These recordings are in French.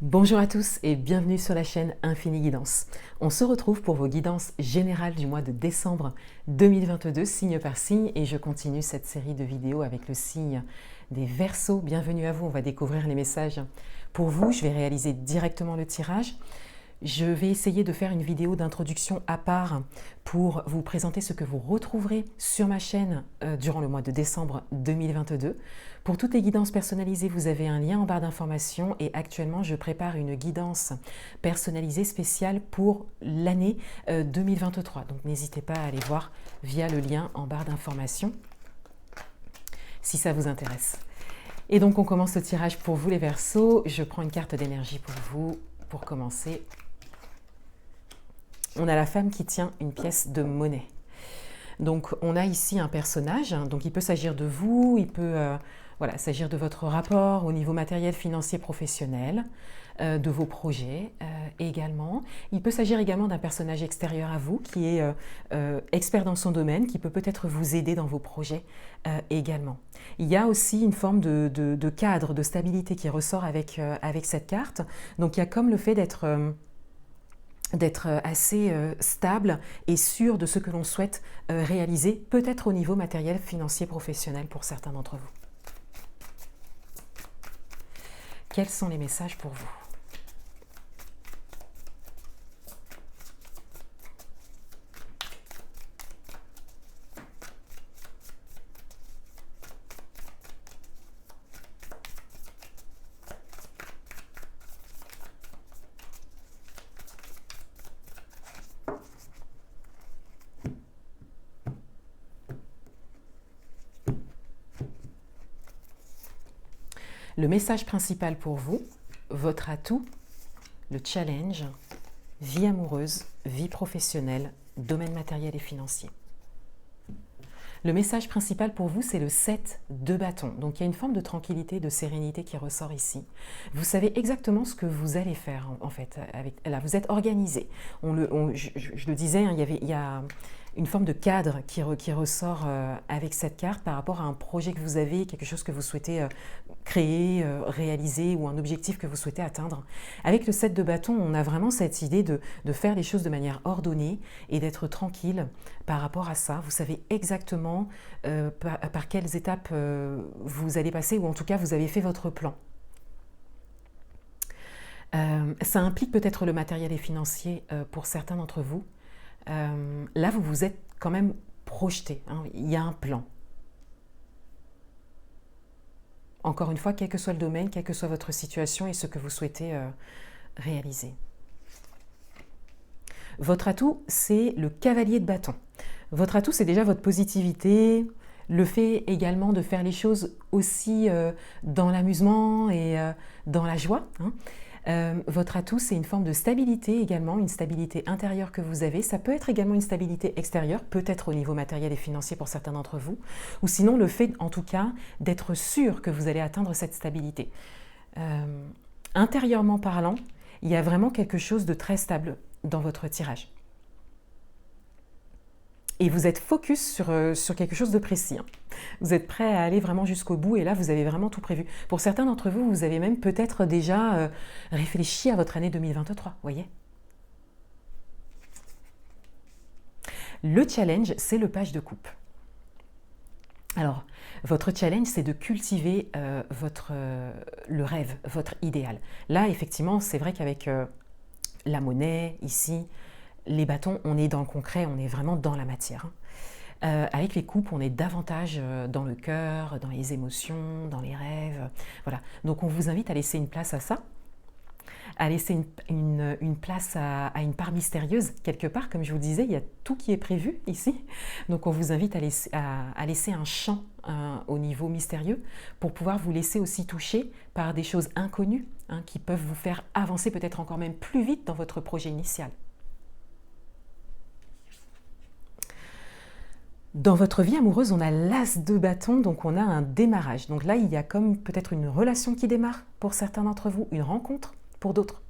Bonjour à tous et bienvenue sur la chaîne Infini Guidance. On se retrouve pour vos guidances générales du mois de décembre 2022, signe par signe, et je continue cette série de vidéos avec le signe des Verseaux. Bienvenue à vous, on va découvrir les messages pour vous. Je vais réaliser directement le tirage. Je vais essayer de faire une vidéo d'introduction à part pour vous présenter ce que vous retrouverez sur ma chaîne durant le mois de décembre 2022. Pour toutes les guidances personnalisées, vous avez un lien en barre d'informations et actuellement, je prépare une guidance personnalisée spéciale pour l'année 2023. Donc, n'hésitez pas à aller voir via le lien en barre d'informations si ça vous intéresse. Et donc, on commence le tirage pour vous les Verseaux. Je prends une carte d'énergie pour vous pour commencer. On a la femme qui tient une pièce de monnaie. Donc, on a ici un personnage. Donc, il peut s'agir de vous, il peut s'agir de votre rapport au niveau matériel, financier, professionnel, de vos projets également. Il peut s'agir également d'un personnage extérieur à vous qui est expert dans son domaine, qui peut peut-être vous aider dans vos projets également. Il y a aussi une forme de cadre, de stabilité qui ressort avec cette carte. Donc, il y a comme le fait d'être assez stable et sûr de ce que l'on souhaite réaliser, peut-être au niveau matériel, financier, professionnel pour certains d'entre vous. Quels sont les messages pour vous ? Le message principal pour vous, votre atout, le challenge, vie amoureuse, vie professionnelle, domaine matériel et financier. Le message principal pour vous, c'est le 7 de bâton. Donc, il y a une forme de tranquillité, de sérénité qui ressort ici. Vous savez exactement ce que vous allez faire, en fait. Là, vous êtes organisé. Je le disais, hein, il y a une forme de cadre qui ressort avec cette carte par rapport à un projet que vous avez, quelque chose que vous souhaitez créer, réaliser ou un objectif que vous souhaitez atteindre. Avec le 7 de bâton, on a vraiment cette idée de faire les choses de manière ordonnée et d'être tranquille par rapport à ça. Vous savez exactement par quelles étapes vous allez passer, ou en tout cas vous avez fait votre plan. Ça implique peut-être le matériel et financier pour certains d'entre vous. Là, vous vous êtes quand même projeté, hein. Il y a un plan. Encore une fois, quel que soit le domaine, quelle que soit votre situation et ce que vous souhaitez réaliser. Votre atout, c'est le cavalier de bâton. Votre atout, c'est déjà votre positivité, le fait également de faire les choses aussi dans l'amusement et dans la joie, hein. Votre atout, c'est une forme de stabilité également, une stabilité intérieure que vous avez. Ça peut être également une stabilité extérieure, peut-être au niveau matériel et financier pour certains d'entre vous, ou sinon le fait, en tout cas, d'être sûr que vous allez atteindre cette stabilité. Intérieurement parlant, il y a vraiment quelque chose de très stable dans votre tirage. Et vous êtes focus sur quelque chose de précis, hein. Vous êtes prêt à aller vraiment jusqu'au bout et là, vous avez vraiment tout prévu. Pour certains d'entre vous, vous avez même peut-être déjà réfléchi à votre année 2023, voyez. Le challenge, c'est le page de coupe. Alors, votre challenge, c'est de cultiver le rêve, votre idéal. Là, effectivement, c'est vrai qu'avec la monnaie, ici, les bâtons, on est dans le concret, on est vraiment dans la matière. Avec les coupes, on est davantage dans le cœur, dans les émotions, dans les rêves. Voilà. Donc, on vous invite à laisser une place à ça, à laisser une place à une part mystérieuse quelque part. Comme je vous disais, il y a tout qui est prévu ici. Donc, on vous invite à laisser un champ au niveau mystérieux pour pouvoir vous laisser aussi toucher par des choses inconnues, hein, qui peuvent vous faire avancer peut-être encore même plus vite dans votre projet initial. Dans votre vie amoureuse, on a l'as de bâton, donc on a un démarrage. Donc là, il y a comme peut-être une relation qui démarre pour certains d'entre vous, une rencontre pour d'autres.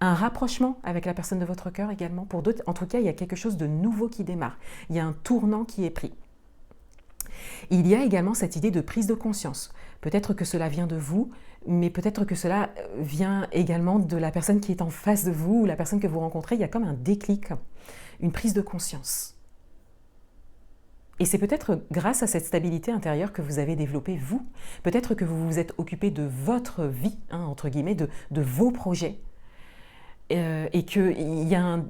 Un rapprochement avec la personne de votre cœur également pour d'autres. En tout cas, il y a quelque chose de nouveau qui démarre. Il y a un tournant qui est pris. Il y a également cette idée de prise de conscience. Peut-être que cela vient de vous, mais peut-être que cela vient également de la personne qui est en face de vous ou la personne que vous rencontrez. Il y a comme un déclic, une prise de conscience. Et c'est peut-être grâce à cette stabilité intérieure que vous avez développé vous. Peut-être que vous vous êtes occupé de votre vie, entre guillemets, de vos projets. Et qu'il y a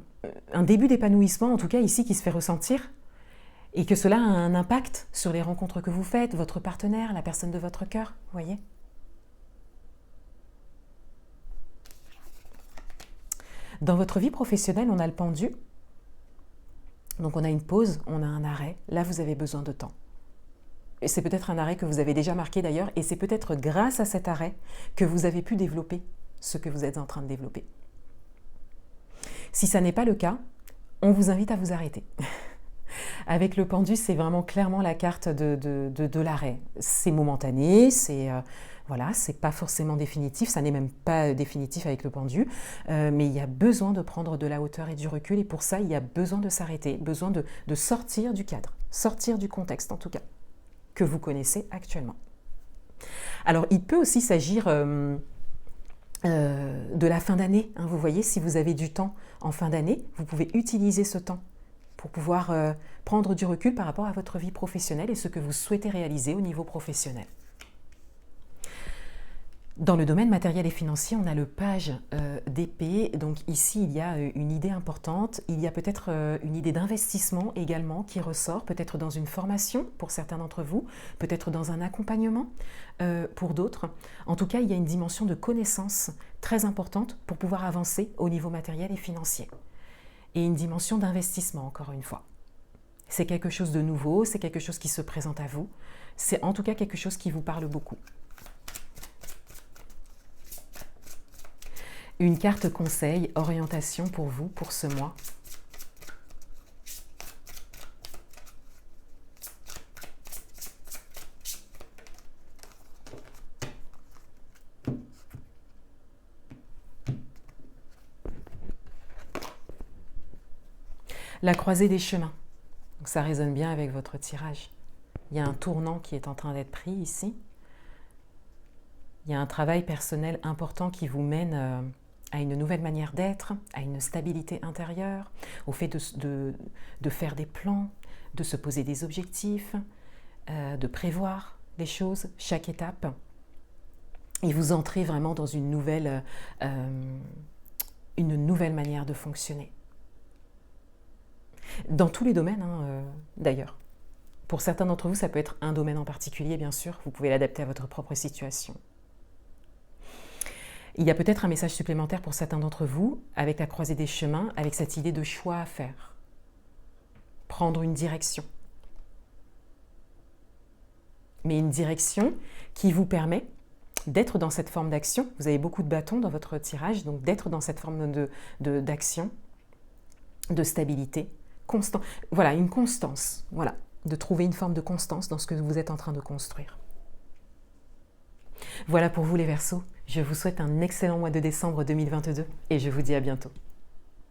un début d'épanouissement, en tout cas ici, qui se fait ressentir. Et que cela a un impact sur les rencontres que vous faites, votre partenaire, la personne de votre cœur, vous voyez ? Dans votre vie professionnelle, on a le pendu. Donc on a une pause, on a un arrêt. Là, vous avez besoin de temps. Et c'est peut-être un arrêt que vous avez déjà marqué d'ailleurs, et c'est peut-être grâce à cet arrêt que vous avez pu développer ce que vous êtes en train de développer. Si ça n'est pas le cas, on vous invite à vous arrêter. Avec le pendu, c'est vraiment clairement la carte de l'arrêt. C'est momentané, c'est pas forcément définitif, ça n'est même pas définitif avec le pendu, mais il y a besoin de prendre de la hauteur et du recul, et pour ça, il y a besoin de s'arrêter, besoin de sortir du cadre, sortir du contexte en tout cas, que vous connaissez actuellement. Alors, il peut aussi s'agir de la fin d'année, vous voyez, si vous avez du temps en fin d'année, vous pouvez utiliser ce temps pour pouvoir prendre du recul par rapport à votre vie professionnelle et ce que vous souhaitez réaliser au niveau professionnel. Dans le domaine matériel et financier, on a le page d'épée. Donc ici, il y a une idée importante. Il y a peut-être une idée d'investissement également qui ressort, peut-être dans une formation pour certains d'entre vous, peut-être dans un accompagnement pour d'autres. En tout cas, il y a une dimension de connaissance très importante pour pouvoir avancer au niveau matériel et financier. Et une dimension d'investissement, encore une fois. C'est quelque chose de nouveau, c'est quelque chose qui se présente à vous. C'est en tout cas quelque chose qui vous parle beaucoup. Une carte conseil, orientation pour vous, pour ce mois. La croisée des chemins. Donc ça résonne bien avec votre tirage. Il y a un tournant qui est en train d'être pris ici. Il y a un travail personnel important qui vous mène à une nouvelle manière d'être, à une stabilité intérieure, au fait de faire des plans, de se poser des objectifs, de prévoir les choses, chaque étape. Et vous entrez vraiment dans une nouvelle manière de fonctionner. Dans tous les domaines, d'ailleurs. Pour certains d'entre vous, ça peut être un domaine en particulier, bien sûr. Vous pouvez l'adapter à votre propre situation. Il y a peut-être un message supplémentaire pour certains d'entre vous, avec la croisée des chemins, avec cette idée de choix à faire. Prendre une direction. Mais une direction qui vous permet d'être dans cette forme d'action. Vous avez beaucoup de bâtons dans votre tirage, donc d'être dans cette forme d'action, de stabilité. Voilà, une constance, voilà, de trouver une forme de constance dans ce que vous êtes en train de construire. Voilà pour vous les Verseaux, je vous souhaite un excellent mois de décembre 2022 et je vous dis à bientôt.